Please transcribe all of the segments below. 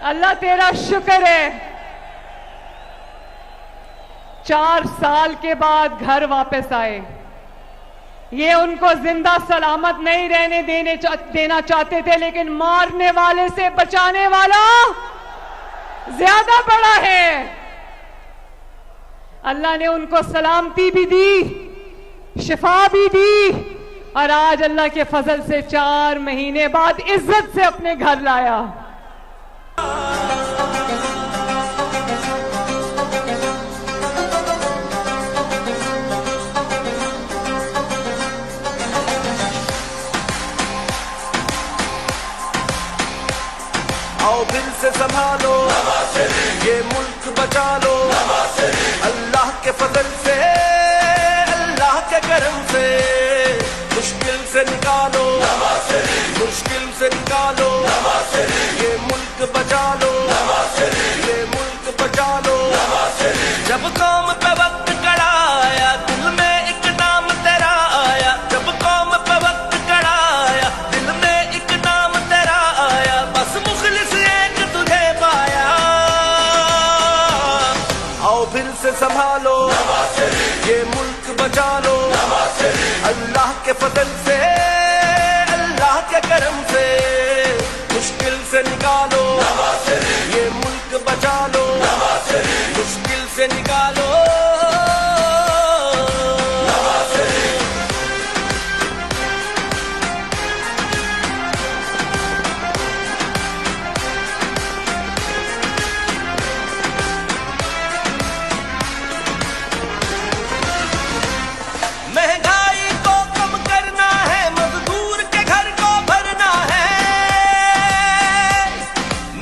اللہ تیرا شکر ہے 4 سال کے بعد گھر واپس آئے. یہ ان کو زندہ سلامت نہیں رہنے دینا چاہتے تھے، لیکن مارنے والے سے بچانے والا زیادہ بڑا ہے. اللہ نے ان کو سلامتی بھی دی، شفا بھی دی، اور آج اللہ کے فضل سے 4 مہینے بعد عزت سے اپنے گھر لایا. آؤ دل سے سنبھالو یہ ملک بچا لو، اللہ کے فضل سے اللہ کے کرم سے مشکل سے نکالو، مشکل سے نکالو، یہ ملک بچا لو، یہ ملک بچا لو. جب قوم پہ وقت کڑا آیا دل میں ایک نام تیرا آیا، جب قوم پہ وقت کڑا آیا دل میں ایک نام تیرا آیا، بس مخلص ایک تجھے پایا. آؤ پھر سے سنبھالو یہ ملک بچا لو، اللہ کے فضل سے اللہ کے کرم سے مشکل سے نکالو، یہ ملک بچا لو، مشکل سے نکالو. مہنگائی کو کم کرنا ہے، مزدور کے گھر کو بھرنا ہے،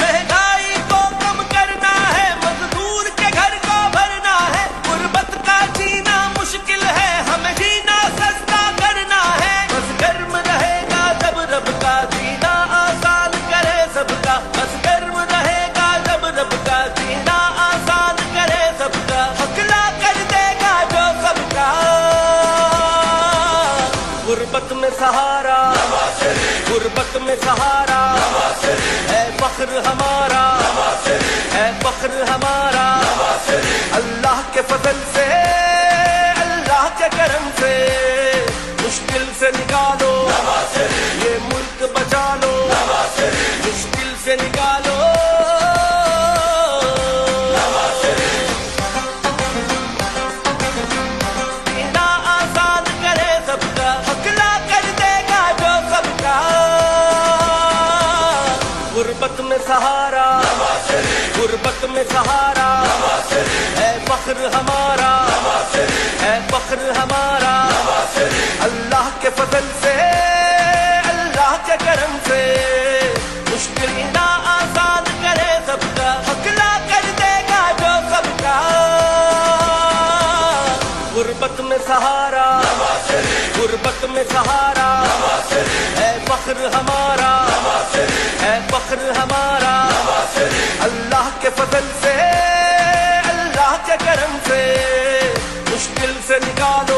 مہنگائی کو کم کرنا ہے، مزدور کے گھر کو بھرنا ہے. غربت کا جینا مشکل ہے، ہمیں جینا سستا کرنا ہے. بس گرم رہے گا جب رب کا جینا آسان کرے سب کا، بس گرم رہے گا جب رب کا جینا آسان کرے سب کا. حقلا کر دے گا جو سب کا. غربت میں سہارا، غربت میں سہارا ہے فخر ہمارا، ہے فخر ہمارا. اللہ کے فضل سے اللہ کے کرم سے مشکل سے نکالو، یہ ملک بچا لو، مشکل سے نکالو. جینا آسان کرے سب کا، حقلا کر دے گا جو سب کا. غربت میں سہارا، غربت میں سہارا ہے فخر ہمارا، ہے فخر ہمارا. اللہ کے فضل سے اللہ کے کرم سے مشکل نہ آسان کرے سب کا، حقلا کر دے گا جو سب کا. غربت میں سہارا، غربت میں سہارا ہے فخر ہمارا، ہے فخر ہمارا. اللہ کے فضل سے اللہ کے کرم سے مشکل سے نکالو،